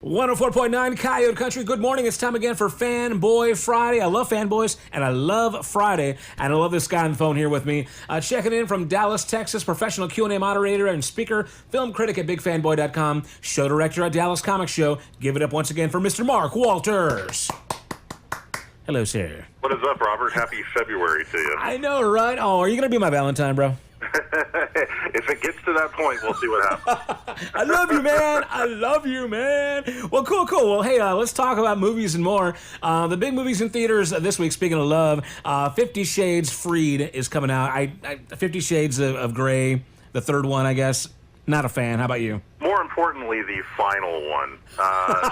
104.9 Coyote Country. Good morning. It's time again for Fanboy Friday. I love fanboys, and I love Friday, and I love this guy on the phone here with me. Checking in from Dallas, Texas, professional Q&A moderator and speaker, film critic at BigFanboy.com, show director at Dallas Comic Show. Give it up once again for Mr. Mark Walters. Hello, sir. What is up, Robert? Happy February to you. I know, right? Oh, are you going to be my Valentine, bro? If it gets to that point, we'll see what happens. I love you, man. I love you, man. Well, cool. Well, hey, let's talk about movies and more. The big movies in theaters this week, speaking of love, 50 Shades Freed is coming out. 50 Shades of Grey, the third one, I guess. Not a fan. How about you? More importantly, the final one.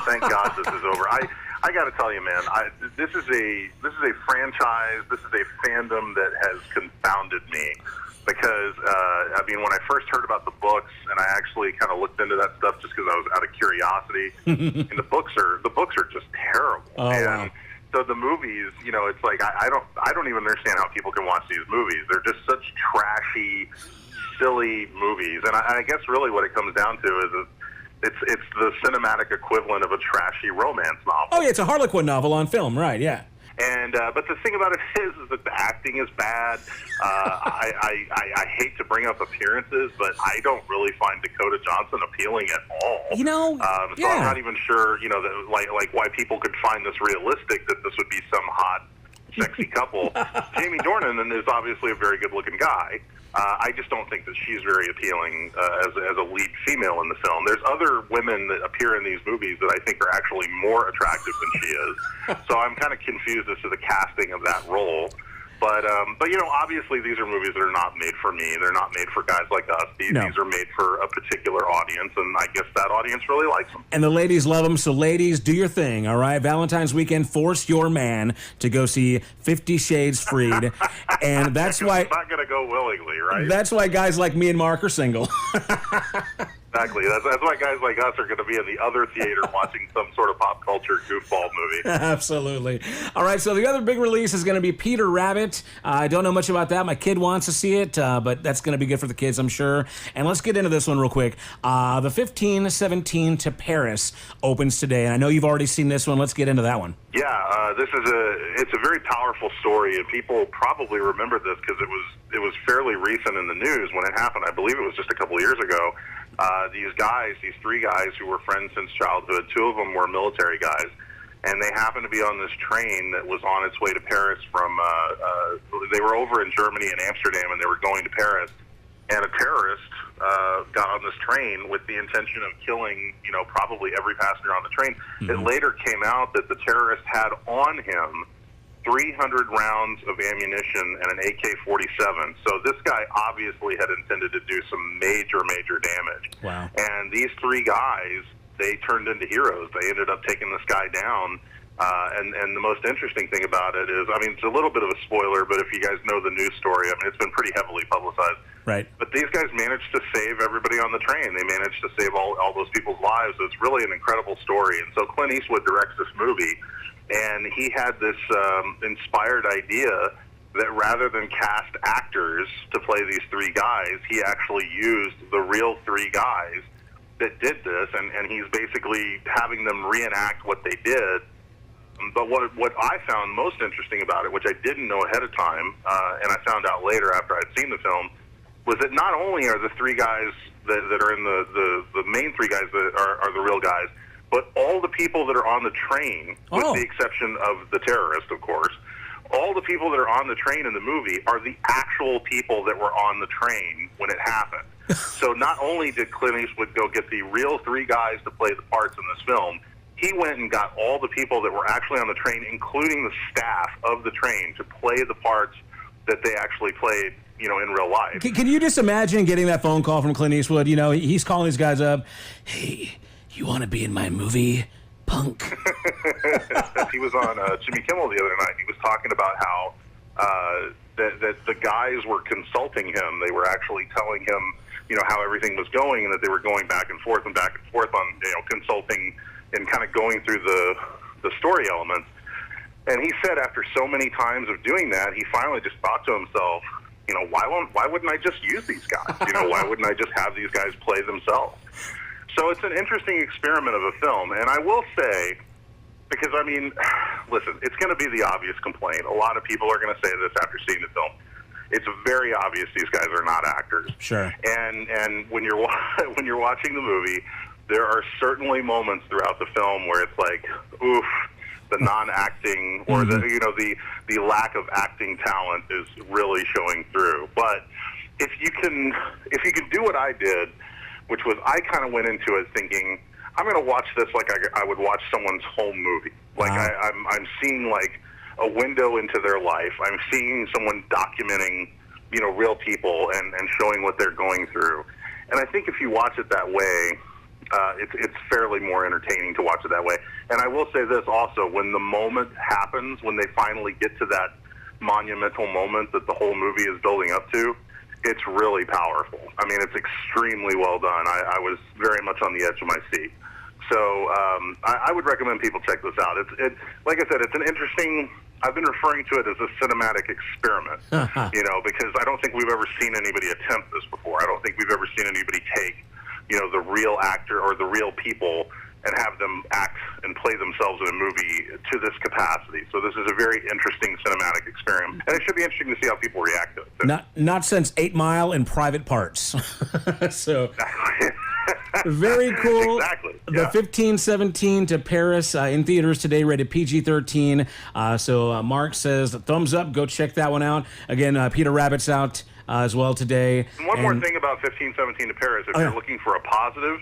Thank God this is over. I got to tell you, man, this is a franchise. This is a fandom that has confounded me. Because, when I first heard about the books, and I actually kind of looked into that stuff just because I was out of curiosity, and the books are just terrible. Oh, and wow. so the movies, it's like I don't even understand how people can watch these movies. They're just such trashy, silly movies. And I guess really what it comes down to is it's the cinematic equivalent of a trashy romance novel. Oh, yeah, it's a Harlequin novel on film, right, yeah. And but the thing about it is that the acting is bad. I hate to bring up appearances, but I don't really find Dakota Johnson appealing at all. So yeah. I'm not even sure, that, like why people could find this realistic that this would be some hot, sexy couple. Jamie Dornan is obviously a very good-looking guy. I just don't think that she's very appealing as a lead female in the film. There's other women that appear in these movies that I think are actually more attractive than she is. So I'm kind of confused as to the casting of that role. But obviously these are movies that are not made for me. They're not made for guys like us. These are made for a particular audience, and I guess that audience really likes them. And the ladies love them, so ladies, do your thing, all right? Valentine's weekend, force your man to go see 50 Shades Freed. And that's why... I'm not going to go willingly, right? That's why guys like me and Mark are single. Exactly. That's why guys like us are going to be in the other theater watching some sort of pop culture goofball movie. Absolutely. All right, so the other big release is going to be Peter Rabbit. I don't know much about that. My kid wants to see it, but that's going to be good for the kids, I'm sure. And let's get into this one real quick. The 1517 to Paris opens today, and I know you've already seen this one. Let's get into that one. Yeah, it's a very powerful story, and people probably remember this because it was fairly recent in the news when it happened. I believe it was just a couple of years ago. These three guys who were friends since childhood, two of them were military guys, and they happened to be on this train that was on its way to Paris from, they were over in Germany and Amsterdam, and they were going to Paris, and a terrorist got on this train with the intention of killing, probably every passenger on the train. Mm-hmm. It later came out that the terrorist had on him 300 rounds of ammunition and an AK-47. So this guy obviously had intended to do some major damage. Wow. And these three guys, they turned into heroes. They ended up taking this guy down. And the most interesting thing about it is, it's a little bit of a spoiler, but if you guys know the news story, it's been pretty heavily publicized. Right. But these guys managed to save everybody on the train. They managed to save all those people's lives. So it's really an incredible story. And so Clint Eastwood directs this movie, and he had this inspired idea that rather than cast actors to play these three guys, he actually used the real three guys that did this, and he's basically having them reenact what they did. But what I found most interesting about it, which I didn't know ahead of time, and I found out later after I'd seen the film, was that not only are the three guys that are in the main three guys that are the real guys, but all the people that are on the train, with the exception of the terrorist, of course, all the people that are on the train in the movie are the actual people that were on the train when it happened. So not only did Clint Eastwood go get the real three guys to play the parts in this film, he went and got all the people that were actually on the train, including the staff of the train, to play the parts that they actually played, in real life. Can you just imagine getting that phone call from Clint Eastwood? He's calling these guys up. Hey, you want to be in my movie, punk? He was on Jimmy Kimmel the other night. He was talking about how that the guys were consulting him. They were actually telling him, how everything was going, and that they were going back and forth on, consulting and kind of going through the story elements. And he said after so many times of doing that, he finally just thought to himself, why wouldn't I just use these guys? Why wouldn't I just have these guys play themselves? So it's an interesting experiment of a film, and I will say, because, I mean, listen, it's going to be the obvious complaint. A lot of people are going to say this after seeing the film. It's very obvious these guys are not actors. Sure. And when you're when you're watching the movie, there are certainly moments throughout the film where it's like, oof, the non-acting or the lack of acting talent is really showing through. But if you can do what I did, which was I kind of went into it thinking, I'm going to watch this like I would watch someone's home movie. Like I'm seeing like a window into their life. I'm seeing someone documenting, real people and showing what they're going through. And I think if you watch it that way, it's fairly more entertaining to watch it that way. And I will say this also, when the moment happens, when they finally get to that monumental moment that the whole movie is building up to, it's really powerful. I mean, it's extremely well done. I was very much on the edge of my seat. So I would recommend people check this out. It's like I said, it's an interesting. I've been referring to it as a cinematic experiment, because I don't think we've ever seen anybody attempt this before. I don't think we've ever seen anybody take, the real actor or the real people and have them act and play themselves in a movie to this capacity. So this is a very interesting cinematic experiment, and it should be interesting to see how people react to it. So. Not since 8 Mile in Private Parts. So. Very cool. Exactly. The 15-17 to Paris in theaters today, rated PG-13. So Mark says thumbs up. Go check that one out. Again, Peter Rabbit's out as well today. And one more thing about 15-17 to Paris. If you're looking for a positive,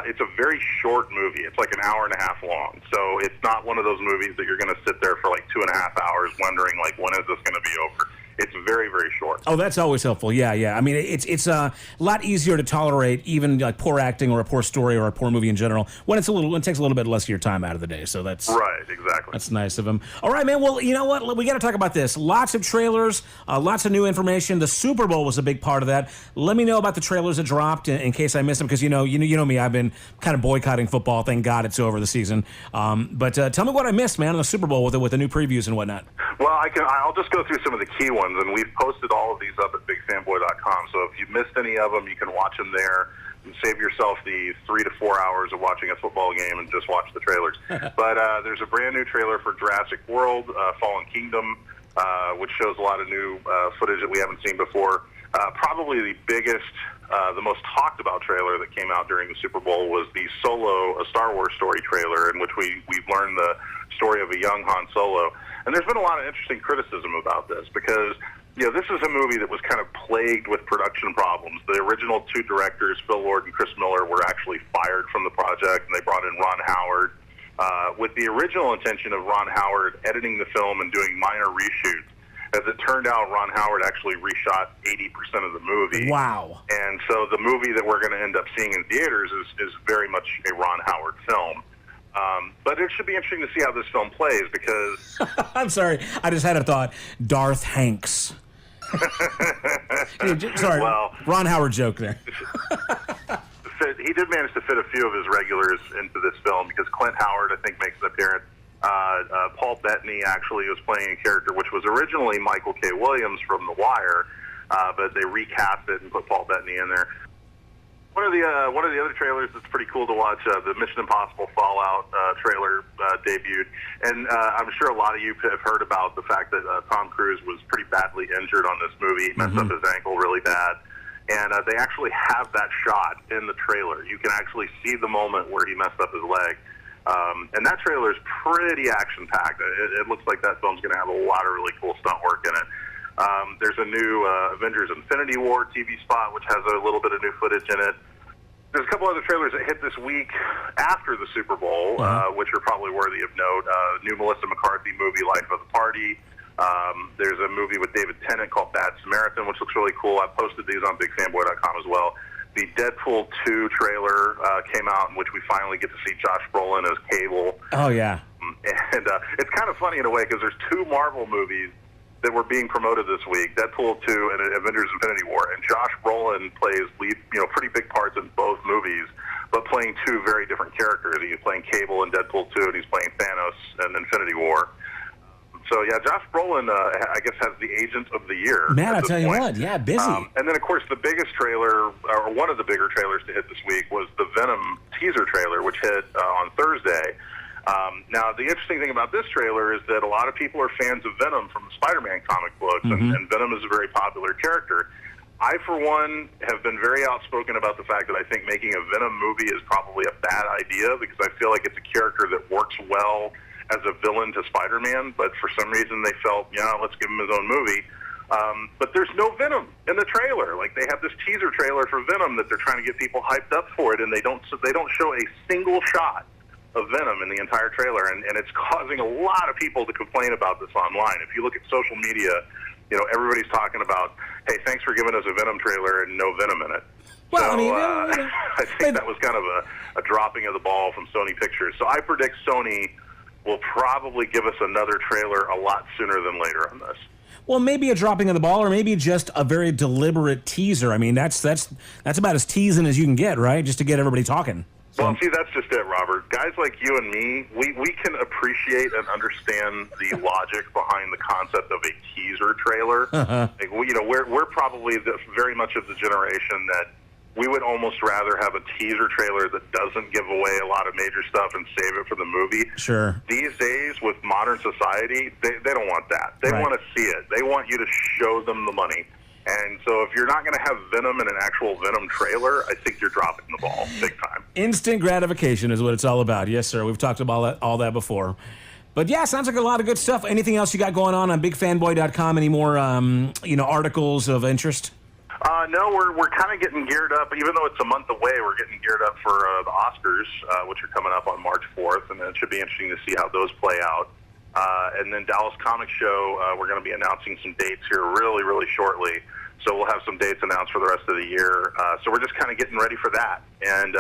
it's a very short movie. It's like an hour and a half long. So it's not one of those movies that you're going to sit there for like 2.5 hours wondering, like, when is this going to be over? It's very, very short. Oh, that's always helpful. Yeah. I mean, it's a lot easier to tolerate even like poor acting or a poor story or a poor movie in general when it takes a little bit less of your time out of the day. So that's right. Exactly. That's nice of him. All right, man. Well, you know what? We got to talk about this. Lots of trailers, lots of new information. The Super Bowl was a big part of that. Let me know about the trailers that dropped in case I missed them, because you know me. I've been kind of boycotting football. Thank God it's over the season. But tell me what I missed, man, on the Super Bowl with the new previews and whatnot. Well, I'll just go through some of the key ones, and we've posted all of these up at BigFanboy.com. So if you missed any of them, you can watch them there and save yourself the 3 to 4 hours of watching a football game and just watch the trailers. But there's a brand new trailer for Jurassic World, Fallen Kingdom, which shows a lot of new footage that we haven't seen before. Probably the biggest, the most talked about trailer that came out during the Super Bowl was the Solo, a Star Wars story trailer, in which we've learned the story of a young Han Solo. And there's been a lot of interesting criticism about this because, this is a movie that was kind of plagued with production problems. The original 2 directors, Phil Lord and Chris Miller, were actually fired from the project, and they brought in Ron Howard with the original intention of Ron Howard editing the film and doing minor reshoots. As it turned out, Ron Howard actually reshot 80% of the movie. Wow. And so the movie that we're going to end up seeing in theaters is very much a Ron Howard film. But it should be interesting to see how this film plays because... I'm sorry. I just had a thought. Darth Hanks. Sorry. Well, Ron Howard joke there. He did manage to fit a few of his regulars into this film because Clint Howard, I think, makes an appearance. Paul Bettany actually was playing a character which was originally Michael K. Williams from The Wire, but they recast it and put Paul Bettany in there. One of the other trailers that's pretty cool to watch, the Mission Impossible Fallout trailer debuted, and I'm sure a lot of you have heard about the fact that Tom Cruise was pretty badly injured on this movie. He messed up his ankle really bad, and they actually have that shot in the trailer. You can actually see the moment where he messed up his leg. And that trailer is pretty action-packed. It looks like that film's going to have a lot of really cool stunt work in it. There's a new Avengers Infinity War TV spot, which has a little bit of new footage in it. There's a couple other trailers that hit this week after the Super Bowl, which are probably worthy of note. New Melissa McCarthy movie, Life of the Party. There's a movie with David Tennant called Bad Samaritan, which looks really cool. I posted these on BigFanboy.com as well. The Deadpool 2 trailer came out, in which we finally get to see Josh Brolin as Cable. Oh, yeah. And it's kind of funny in a way because there's 2 Marvel movies that were being promoted this week, Deadpool 2 and Avengers Infinity War. And Josh Brolin plays pretty big parts in both movies, but playing 2 very different characters. He's playing Cable in Deadpool 2, and he's playing Thanos in Infinity War. So yeah, Josh Brolin, I guess, has the Agent of the Year. Man, I tell you what, yeah, busy. And then, of course, the biggest trailer, or one of the bigger trailers to hit this week, was the Venom teaser trailer, which hit on Thursday. Now, the interesting thing about this trailer is that a lot of people are fans of Venom from the Spider-Man comic books, and Venom is a very popular character. I, for one, have been very outspoken about the fact that I think making a Venom movie is probably a bad idea, because I feel like it's a character that works well as a villain to Spider-Man, but for some reason they felt, yeah, let's give him his own movie. But there's no Venom in the trailer. Like, they have this teaser trailer for Venom that they're trying to get people hyped up for it, and they don't show a single shot of Venom in the entire trailer, and it's causing a lot of people to complain about this online. If you look at social media, you know, everybody's talking about, hey, thanks for giving us a Venom trailer and no Venom in it. Well, so, I mean, I think that was kind of a dropping of the ball from Sony Pictures. So I predict Sony will probably give us another trailer a lot sooner than later on this. Well, maybe a dropping of the ball, or maybe just a very deliberate teaser. I mean, that's about as teasing as you can get, right? Just to get everybody talking. Well, see, that's just it, Robert. Guys like you and me, we can appreciate and understand the logic behind the concept of a teaser trailer. Like, we're probably very much of the generation that we would almost rather have a teaser trailer that doesn't give away a lot of major stuff and save it for the movie. Sure. These days, with modern society, they don't want that. They Right. want to see it. They want you to show them the money. And so if you're not going to have Venom in an actual Venom trailer, I think you're dropping the ball big time. Instant gratification is what it's all about. Yes, sir. We've talked about all that before. But yeah, sounds like a lot of good stuff. Anything else you got going on BigFanboy.com? Any more, articles of interest? No, we're kind of getting geared up. Even though it's a month away, we're getting geared up for the Oscars, which are coming up on March 4th, and it should be interesting to see how those play out. And then Dallas Comic Show, we're going to be announcing some dates here really, really shortly. So we'll have some dates announced for the rest of the year. So we're just kind of getting ready for that, and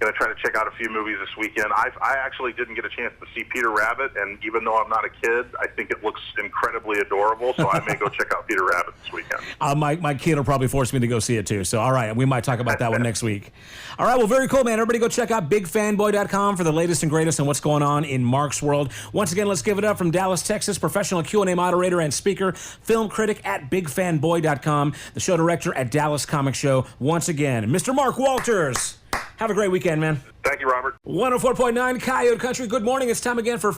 gonna try to check out a few movies this weekend. I actually didn't get a chance to see Peter Rabbit, and even though I'm not a kid, I think it looks incredibly adorable. So I may go check out Peter Rabbit this weekend. My kid will probably force me to go see it too. So all right, we might talk about that one next week. All right, well, very cool, man. Everybody go check out BigFanboy.com for the latest and greatest on what's going on in Mark's world. Once again, let's give it up from Dallas, Texas, professional Q&A moderator and speaker, film critic at BigFanboy.com, the show director at Dallas Comic Show. Once again, Mr. Mark Walters. Have a great weekend, man. Thank you, Robert. 104.9 Coyote Country. Good morning. It's time again for